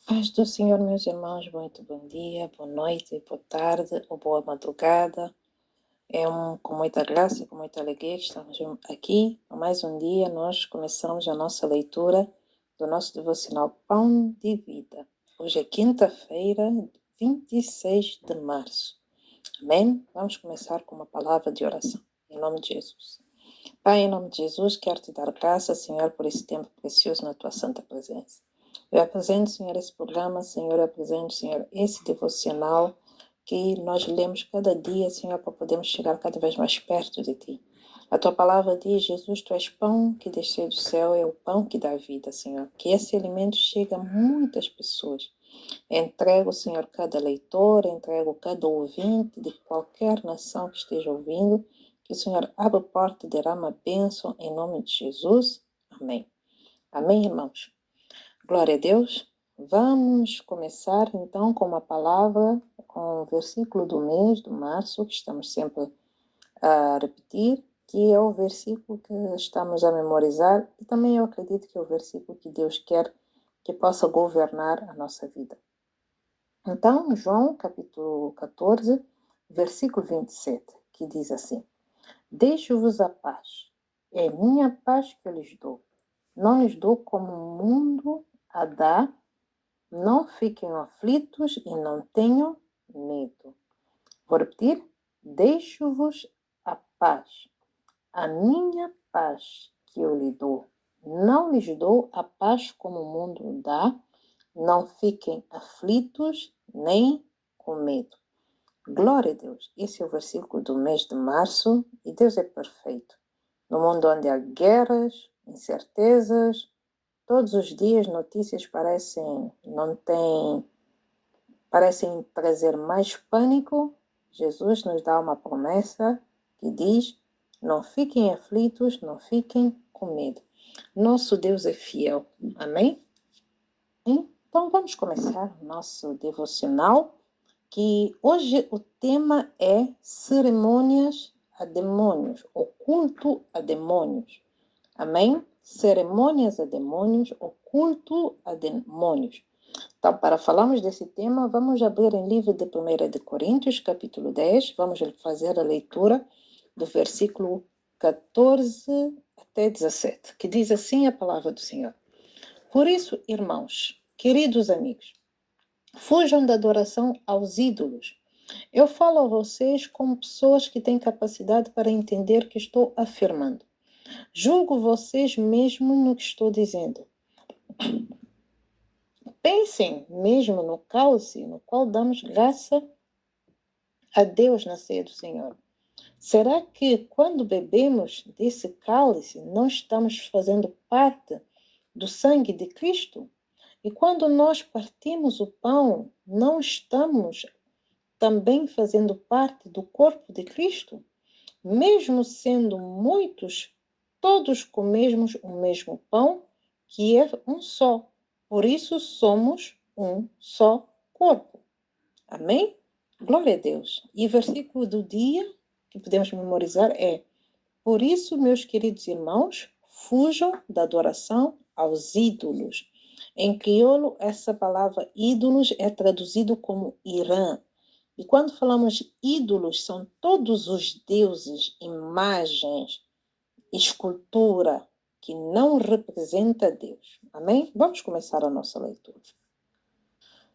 Paz do Senhor, meus irmãos, muito bom dia, boa noite, boa tarde ou boa madrugada. Com muita graça e com muita alegria que estamos aqui. Mais um dia nós começamos a nossa leitura do nosso devocional Pão de Vida. Hoje é quinta-feira, 26 de março. Amém? Vamos começar com uma palavra de oração. Em nome de Jesus. Pai, em nome de Jesus, quero te dar graça, Senhor, por esse tempo precioso na tua santa presença. Eu apresento, Senhor, esse programa, Senhor, eu apresento, Senhor, esse devocional que nós lemos cada dia, Senhor, para podermos chegar cada vez mais perto de Ti. A Tua palavra diz, Jesus, Tu és pão que desceu do céu, é o pão que dá vida, Senhor. Que esse alimento chegue a muitas pessoas. Entrego, Senhor, cada leitor, entrego cada ouvinte de qualquer nação que esteja ouvindo, que o Senhor abra a porta e derrama a bênção em nome de Jesus. Amém. Amém, irmãos. Glória a Deus. Vamos começar então com uma palavra, com o versículo do mês, do março, que estamos sempre a repetir, que é o versículo que estamos a memorizar e também eu acredito que é o versículo que Deus quer que possa governar a nossa vida. Então, João, capítulo 14, versículo 27, que diz assim: Deixo-vos a paz, é minha paz que eu lhes dou. Não lhes dou como o mundo a dá. Não fiquem aflitos e não tenham medo. Vou repetir: deixo-vos a paz. A minha paz que eu lhe dou. Não lhes dou a paz como o mundo dá. Não fiquem aflitos nem com medo. Glória a Deus. Esse é o versículo do mês de março e Deus é perfeito. No mundo onde há guerras, incertezas, todos os dias notícias parecem trazer mais pânico. Jesus nos dá uma promessa que diz: não fiquem aflitos, não fiquem com medo. Nosso Deus é fiel. Amém? Então vamos começar o nosso devocional, que hoje o tema é cerimônias a demônios, ou culto a demônios. Amém? Cerimônias a demônios, ou culto a demônios. Então, para falarmos desse tema, vamos abrir em livro de 1 de Coríntios, capítulo 10. Vamos fazer a leitura do versículo 14 até 17, que diz assim a palavra do Senhor. Por isso, irmãos, queridos amigos, fujam da adoração aos ídolos. Eu falo a vocês como pessoas que têm capacidade para entender o que estou afirmando. Julgo vocês mesmo no que estou dizendo. Pensem mesmo no cálice no qual damos graça a Deus na ceia do Senhor. Será que quando bebemos desse cálice não estamos fazendo parte do sangue de Cristo? E quando nós partimos o pão, não estamos também fazendo parte do corpo de Cristo? Mesmo sendo muitos, todos comemos o mesmo pão, que é um só. Por isso somos um só corpo. Amém? Glória a Deus. E o versículo do dia que podemos memorizar é: por isso, meus queridos irmãos, fujam da adoração aos ídolos. Em crioulo, essa palavra ídolos é traduzido como Irã. E quando falamos ídolos, são todos os deuses, imagens, escultura que não representa Deus. Amém? Vamos começar a nossa leitura.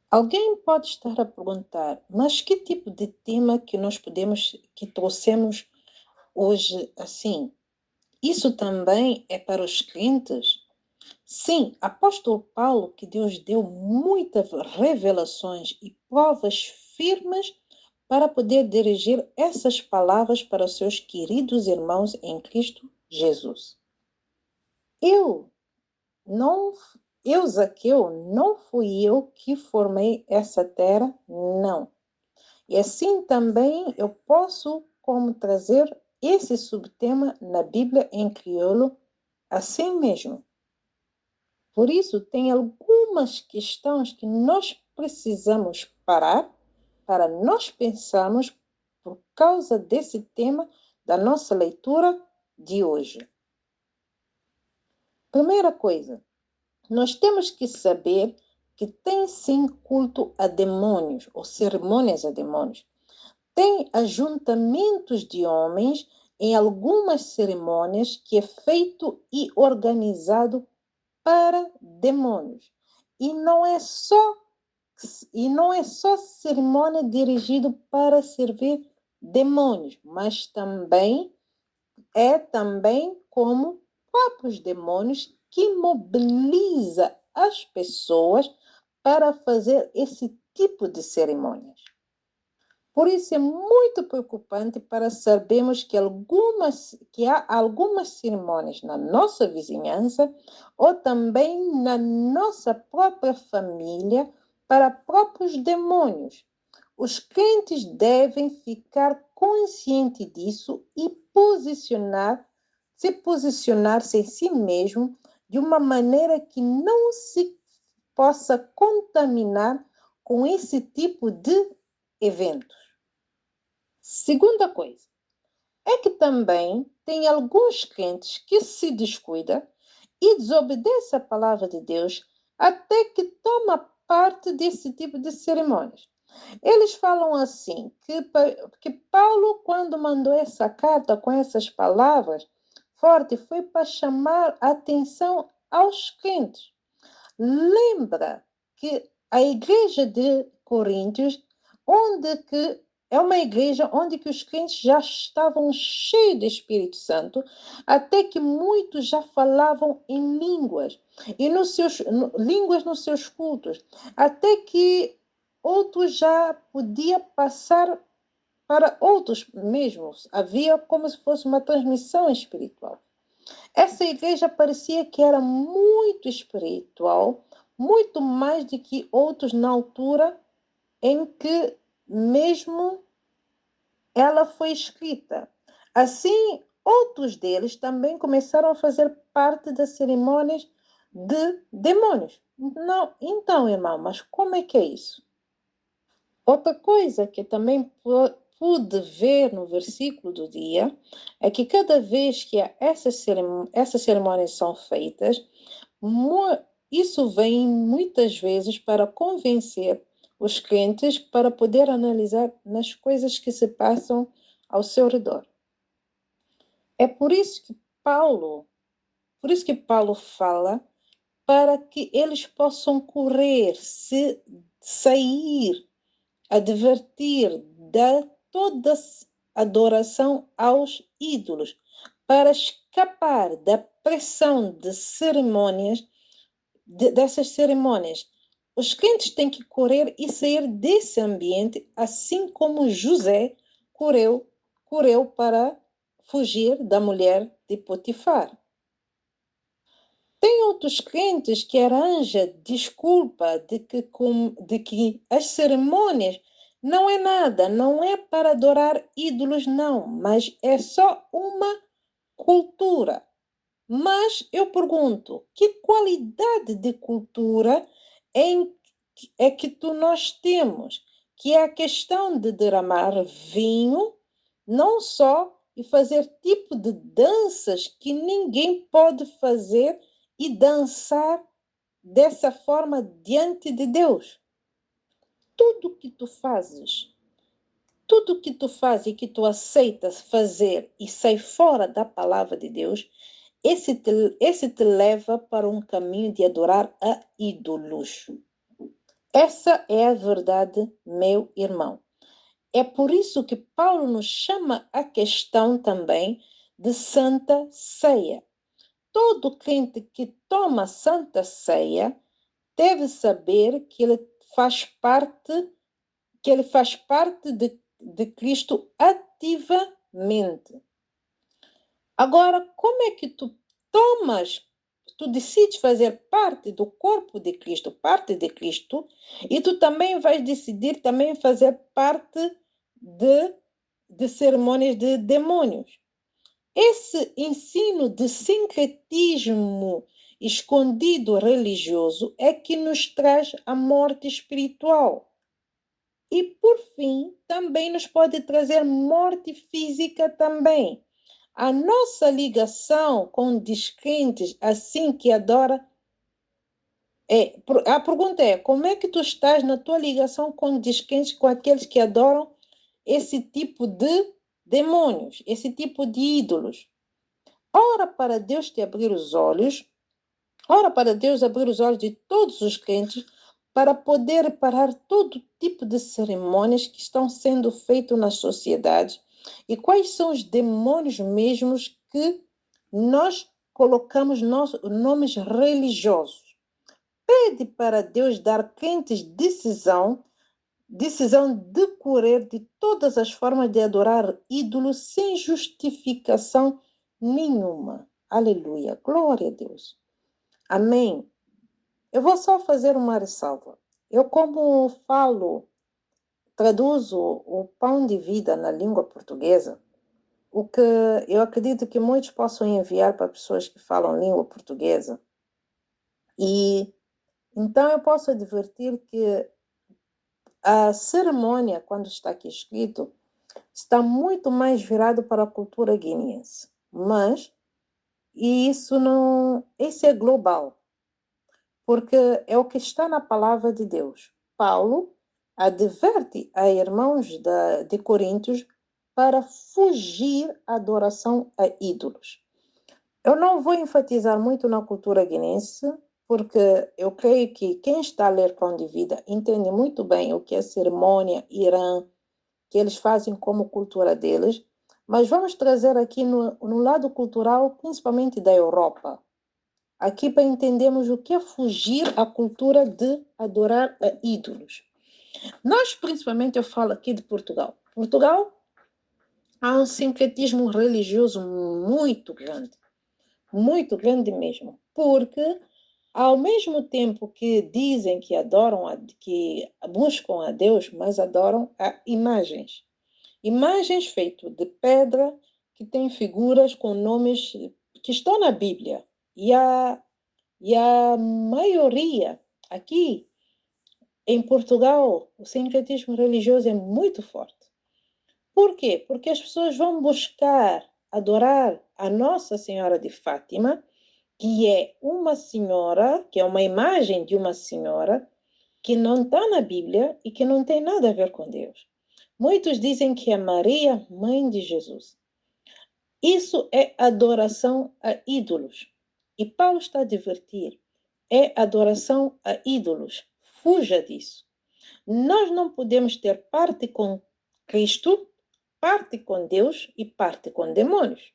Alguém pode estar a perguntar, mas que tipo de tema que trouxemos hoje assim? Isso também é para os crentes? Sim, apóstolo Paulo, que Deus deu muitas revelações e provas firmes para poder dirigir essas palavras para os seus queridos irmãos em Cristo Jesus. Zaqueu, não fui eu que formei essa terra, não. E assim também eu posso como trazer esse subtema na Bíblia em crioulo, assim mesmo. Por isso, tem algumas questões que nós precisamos parar para nós pensarmos por causa desse tema da nossa leitura de hoje. Primeira coisa, nós temos que saber que têm sim culto a demônios, ou cerimônias a demônios. Tem ajuntamentos de homens em algumas cerimônias que é feito e organizado para demônios. E não é só cerimônia dirigida para servir demônios, mas também como próprios demônios que mobiliza as pessoas para fazer esse tipo de cerimônias. Por isso é muito preocupante para sabermos que há algumas cerimônias na nossa vizinhança ou também na nossa própria família para próprios demônios. Os crentes devem ficar conscientes disso e posicionar-se em si mesmo de uma maneira que não se possa contaminar com esse tipo de eventos. Segunda coisa, é que também tem alguns crentes que se descuidam e desobedecem a palavra de Deus até que toma parte desse tipo de cerimônias. Eles falam assim, que Paulo, quando mandou essa carta com essas palavras fortes, foi para chamar a atenção aos crentes. Lembra que a igreja de Coríntios, onde que é uma igreja onde que os crentes já estavam cheios do Espírito Santo, até que muitos já falavam em línguas, e línguas nos seus cultos, até que outros já podiam passar para outros mesmos. Havia como se fosse uma transmissão espiritual. Essa igreja parecia que era muito espiritual, muito mais do que outros na altura em que mesmo ela foi escrita. Assim, outros deles também começaram a fazer parte das cerimônias de demônios. Não, então, irmão, mas como é que é isso? Outra coisa que também pude ver no versículo do dia é que cada vez que essas cerimônias são feitas, isso vem muitas vezes para convencer os crentes para poder analisar nas coisas que se passam ao seu redor. É por isso que Paulo fala para que eles possam correr, se sair, advertir da toda adoração aos ídolos, para escapar da pressão de cerimônias, dessas cerimônias. Os crentes têm que correr e sair desse ambiente, assim como José correu para fugir da mulher de Potifar. Tem outros crentes que arranjam desculpa de que as cerimônias não é nada, não é para adorar ídolos, não, mas é só uma cultura. Mas eu pergunto, que qualidade de cultura é que nós temos? Que é a questão de derramar vinho, não só, e fazer tipo de danças que ninguém pode fazer e dançar dessa forma diante de Deus. Tudo que tu fazes e que tu aceitas fazer e sai fora da palavra de Deus, esse te leva para um caminho de adorar a ídolos. Essa é a verdade, meu irmão. É por isso que Paulo nos chama a questão também de Santa Ceia. Todo crente que toma Santa Ceia deve saber que ele faz parte de Cristo ativamente. Agora, como é que tu decides fazer parte do corpo de Cristo, parte de Cristo, e tu também vais decidir também fazer parte de cerimônias de demônios. Esse ensino de sincretismo escondido religioso é que nos traz a morte espiritual. E, por fim, também nos pode trazer morte física também. A nossa ligação com descrentes, assim que adora A pergunta é, como é que tu estás na tua ligação com descrentes, com aqueles que adoram esse tipo de demônios, esse tipo de ídolos? Ora para Deus te abrir os olhos, ora para Deus abrir os olhos de todos os crentes para poder parar todo tipo de cerimônias que estão sendo feitas na sociedade e quais são os demônios mesmos que nós colocamos nomes religiosos. Pede para Deus dar crentes decisão de correr de todas as formas de adorar ídolos sem justificação nenhuma. Aleluia. Glória a Deus. Amém. Eu vou só fazer uma ressalva. Eu, como traduzo o pão de vida na língua portuguesa, o que eu acredito que muitos possam enviar para pessoas que falam língua portuguesa. E então eu posso advertir que a cerimônia, quando está aqui escrito, está muito mais virado para a cultura guineense. Mas isso é global, porque é o que está na palavra de Deus. Paulo adverte a irmãos de Coríntios para fugir à adoração a ídolos. Eu não vou enfatizar muito na cultura guinense, porque eu creio que quem está a ler Pão de Vida entende muito bem o que é cerimônia, Irã, que eles fazem como cultura deles, mas vamos trazer aqui no lado cultural, principalmente da Europa, aqui para entendermos o que é fugir à cultura de adorar a ídolos. Nós, principalmente, eu falo aqui de Portugal. Portugal há um sincretismo religioso muito grande mesmo, porque ao mesmo tempo que dizem que adoram, que buscam a Deus, mas adoram a imagens. Imagens feitas de pedra que têm figuras com nomes que estão na Bíblia. E a maioria aqui em Portugal, o sincretismo religioso é muito forte. Por quê? Porque as pessoas vão buscar adorar a Nossa Senhora de Fátima, que é uma senhora, que é uma imagem de uma senhora que não está na Bíblia e que não tem nada a ver com Deus. Muitos dizem que é Maria, mãe de Jesus. Isso é adoração a ídolos. E Paulo está a advertir, é adoração a ídolos. Fuja disso. Nós não podemos ter parte com Cristo, parte com Deus e parte com demônios.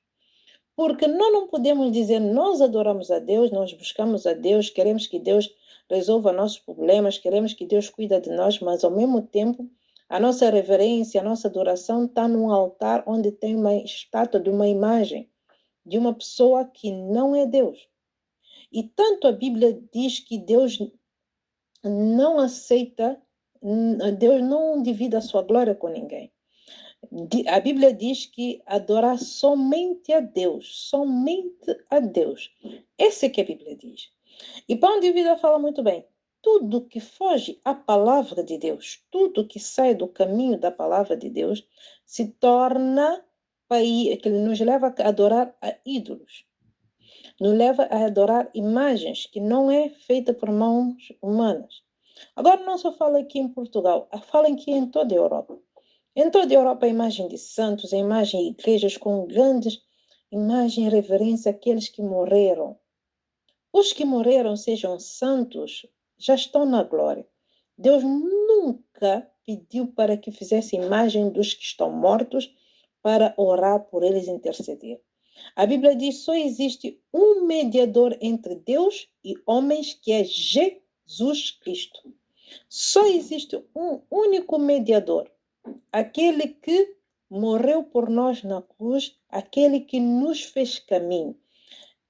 Porque nós não podemos dizer, nós adoramos a Deus, nós buscamos a Deus, queremos que Deus resolva nossos problemas, queremos que Deus cuide de nós, mas ao mesmo tempo a nossa reverência, a nossa adoração está num altar onde tem uma estátua de uma imagem, de uma pessoa que não é Deus. E tanto a Bíblia diz que Deus não aceita, Deus não divide a sua glória com ninguém. A Bíblia diz que adorar somente a Deus, somente a Deus. Esse é que a Bíblia diz. E Pão de Vida fala muito bem. Tudo que foge à palavra de Deus, tudo que sai do caminho da palavra de Deus, se torna que nos leva a adorar a ídolos. Nos leva a adorar imagens que não é feita por mãos humanas. Agora não só fala aqui em Portugal, fala aqui em toda a Europa. Em toda a Europa, a imagem de santos, a imagem de igrejas com grandes imagens de reverência àqueles que morreram. Os que morreram, sejam santos, já estão na glória. Deus nunca pediu para que fizesse imagem dos que estão mortos para orar por eles e interceder. A Bíblia diz que só existe um mediador entre Deus e homens, que é Jesus Cristo. Só existe um único mediador, aquele que morreu por nós na cruz, aquele que nos fez caminho.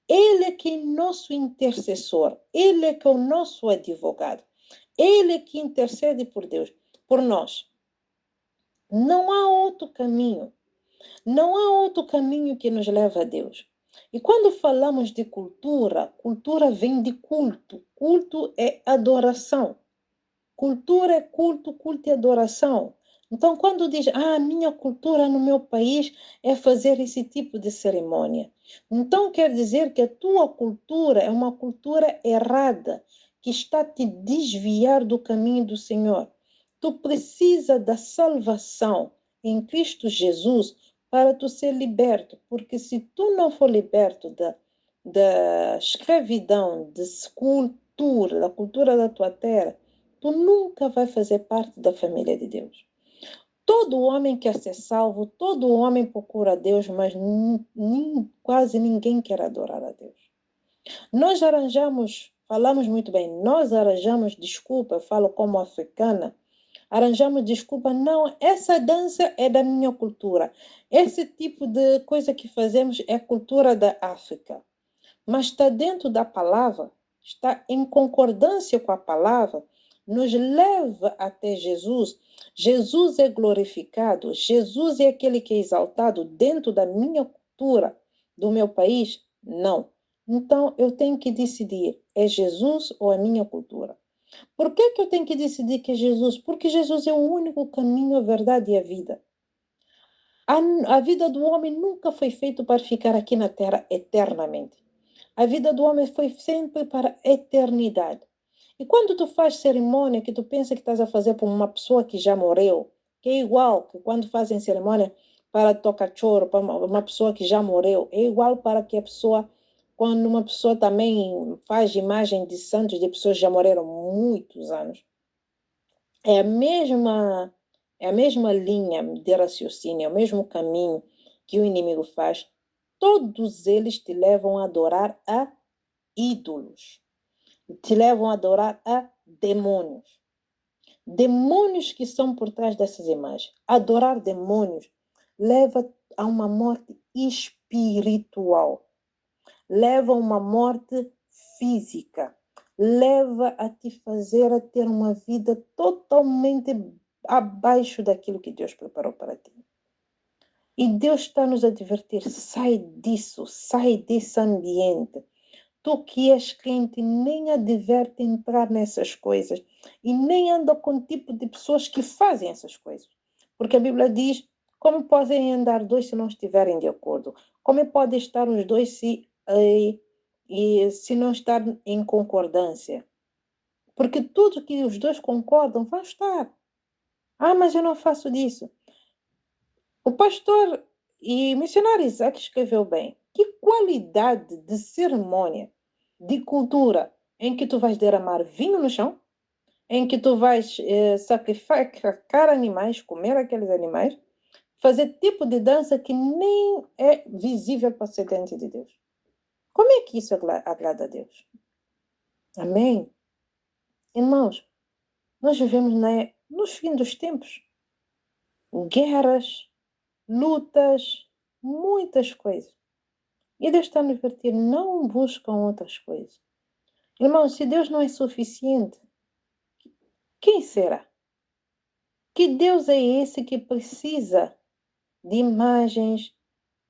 Ele é que é nosso intercessor, ele é que é o nosso advogado, ele é que intercede por Deus, por nós. Não há outro caminho, não há outro caminho que nos leve a Deus. E quando falamos de cultura, cultura vem de culto, culto é adoração. Cultura é culto, culto é adoração. Então, quando diz, a minha cultura no meu país é fazer esse tipo de cerimônia. Então, quer dizer que a tua cultura é uma cultura errada, que está a te desviar do caminho do Senhor. Tu precisa da salvação em Cristo Jesus para tu ser liberto, porque se tu não for liberto da escravidão, da cultura da tua terra, tu nunca vai fazer parte da família de Deus. Todo homem quer ser salvo, todo homem procura a Deus, mas quase ninguém quer adorar a Deus. Falamos muito bem, nós arranjamos desculpa, eu falo como africana, arranjamos desculpa, não, essa dança é da minha cultura, esse tipo de coisa que fazemos é cultura da África. Mas está dentro da palavra, está em concordância com a palavra, nos leva até Jesus. Jesus é glorificado, Jesus é aquele que é exaltado dentro da minha cultura, do meu país? Não. Então eu tenho que decidir, é Jesus ou a minha cultura? Por que eu tenho que decidir que é Jesus? Porque Jesus é o único caminho, a verdade e a vida. A vida do homem nunca foi feita para ficar aqui na terra eternamente. A vida do homem foi sempre para a eternidade. E quando tu faz cerimônia que tu pensa que estás a fazer para uma pessoa que já morreu, que é igual que quando fazem cerimônia para tocar choro, para uma pessoa que já morreu, é igual para que a pessoa, quando uma pessoa também faz imagem de santos, de pessoas que já morreram muitos anos, é a mesma linha de raciocínio, é o mesmo caminho que o inimigo faz. Todos eles te levam a adorar a ídolos, te levam a adorar a demônios. Demônios que são por trás dessas imagens. Adorar demônios leva a uma morte espiritual, leva a uma morte física, leva a te fazer a ter uma vida totalmente abaixo daquilo que Deus preparou para ti. E Deus está nos advertir, sai disso, sai desse ambiente. Tu que és crente nem adverte entrar nessas coisas e nem anda com o tipo de pessoas que fazem essas coisas. Porque a Bíblia diz, como podem andar dois se não estiverem de acordo? Como podem estar os dois se não estar em concordância? Porque tudo que os dois concordam vai estar. Ah, mas eu não faço disso. O pastor e missionário Isaac escreveu bem. Que qualidade de cerimônia, de cultura, em que tu vais derramar vinho no chão, em que tu vais sacrificar animais, comer aqueles animais, fazer tipo de dança que nem é visível para ser diante de Deus. Como é que isso agrada a Deus? Amém? Irmãos, nós vivemos nos fins dos tempos. Guerras, lutas, muitas coisas. E Deus está a nos advertir, não buscam outras coisas. Irmãos, se Deus não é suficiente, quem será? Que Deus é esse que precisa de imagens,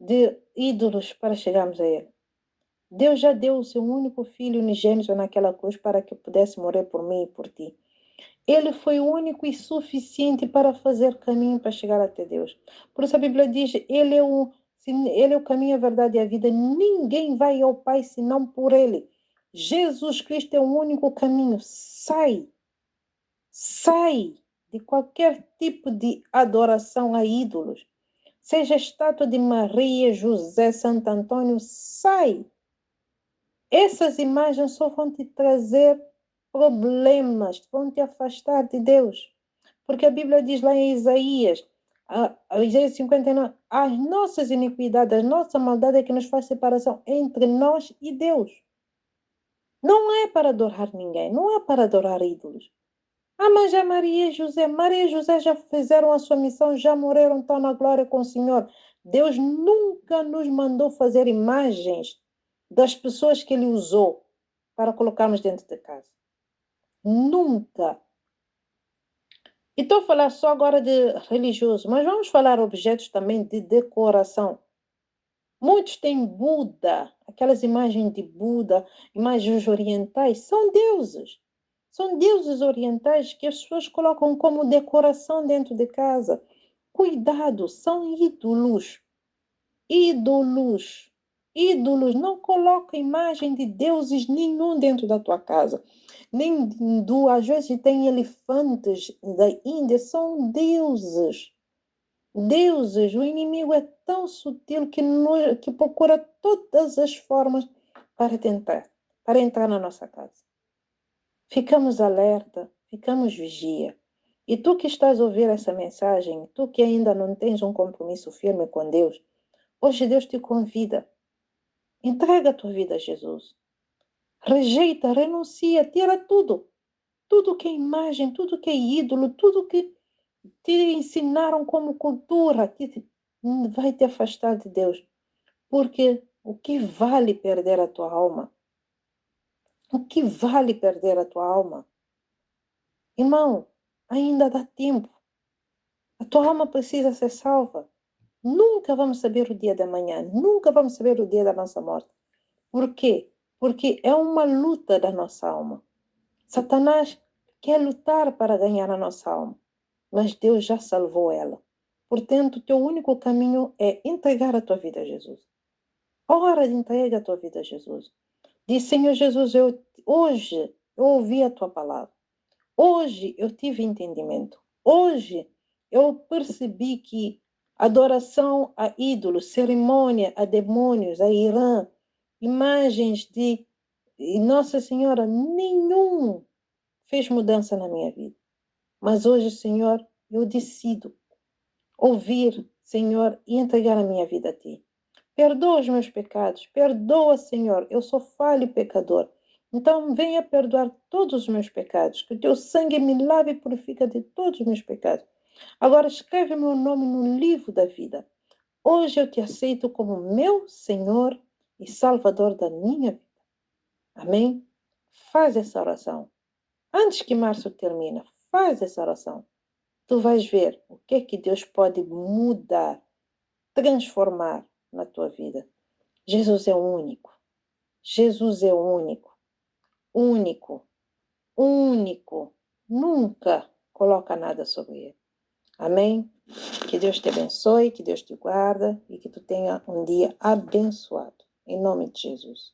de ídolos para chegarmos a Ele? Deus já deu o seu único filho unigênito naquela cruz para que pudesse morrer por mim e por ti. Ele foi o único e suficiente para fazer caminho para chegar até Deus. Por isso a Bíblia diz, Ele é o caminho, a verdade e a vida. Ninguém vai ao Pai senão por Ele. Jesus Cristo é o único caminho. Sai de qualquer tipo de adoração a ídolos. Seja a estátua de Maria, José, Santo Antônio, sai. Essas imagens só vão te trazer problemas, vão te afastar de Deus. Porque a Bíblia diz lá em Isaías, Isaías 59, as nossas iniquidades, a nossa maldade é que nos faz separação entre nós e Deus. Não é para adorar ninguém, não é para adorar ídolos. Ah, mas é Maria e José já fizeram a sua missão, já morreram, estão na glória com o Senhor. Deus nunca nos mandou fazer imagens das pessoas que Ele usou para colocarmos dentro de casa. Nunca. E estou a falar só agora de religioso, mas vamos falar objetos também de decoração. Muitos têm Buda, aquelas imagens de Buda, imagens orientais, são deuses. São deuses orientais que as pessoas colocam como decoração dentro de casa. Cuidado, são ídolos. Ídolos. ídolos, não coloca imagem de deuses nenhum dentro da tua casa. Nem hindu, às vezes tem elefantes da Índia, são deuses. Deuses, o inimigo é tão sutil que procura todas as formas para entrar na nossa casa. Ficamos alerta, ficamos vigia. E tu que estás a ouvir essa mensagem, tu que ainda não tens um compromisso firme com Deus, hoje Deus te convida. Entrega a tua vida a Jesus. Rejeita, renuncia, tira tudo. Tudo que é imagem, tudo que é ídolo, tudo que te ensinaram como cultura, vai te afastar de Deus. Porque o que vale perder a tua alma? O que vale perder a tua alma? Irmão, ainda dá tempo. A tua alma precisa ser salva. Nunca vamos saber o dia da manhã, nunca vamos saber o dia da nossa morte. Por quê? Porque é uma luta da nossa alma. Satanás quer lutar para ganhar a nossa alma, mas Deus já salvou ela. Portanto, o teu único caminho é entregar a tua vida a Jesus. Hora de entrega a tua vida a Jesus. Diz, Senhor Jesus, hoje eu ouvi a tua palavra. Hoje eu tive entendimento. Hoje eu percebi que adoração a ídolos, cerimônia a demônios, a Irã, imagens de Nossa Senhora, nenhum fez mudança na minha vida. Mas hoje, Senhor, eu decido ouvir, Senhor, e entregar a minha vida a Ti. Perdoa os meus pecados. Perdoa, Senhor. Eu sou falho e pecador. Então, venha perdoar todos os meus pecados. Que o Teu sangue me lave e purifica de todos os meus pecados. Agora, escreve meu nome no livro da vida. Hoje eu Te aceito como meu Senhor e Salvador da minha vida. Amém? Faz essa oração. Antes que março termine, faz essa oração. Tu vais ver o que Deus pode mudar, transformar na tua vida. Jesus é único. Jesus é único. Único. Único. Nunca coloca nada sobre ele. Amém? Que Deus te abençoe, que Deus te guarda e que tu tenha um dia abençoado. Em nome de Jesus.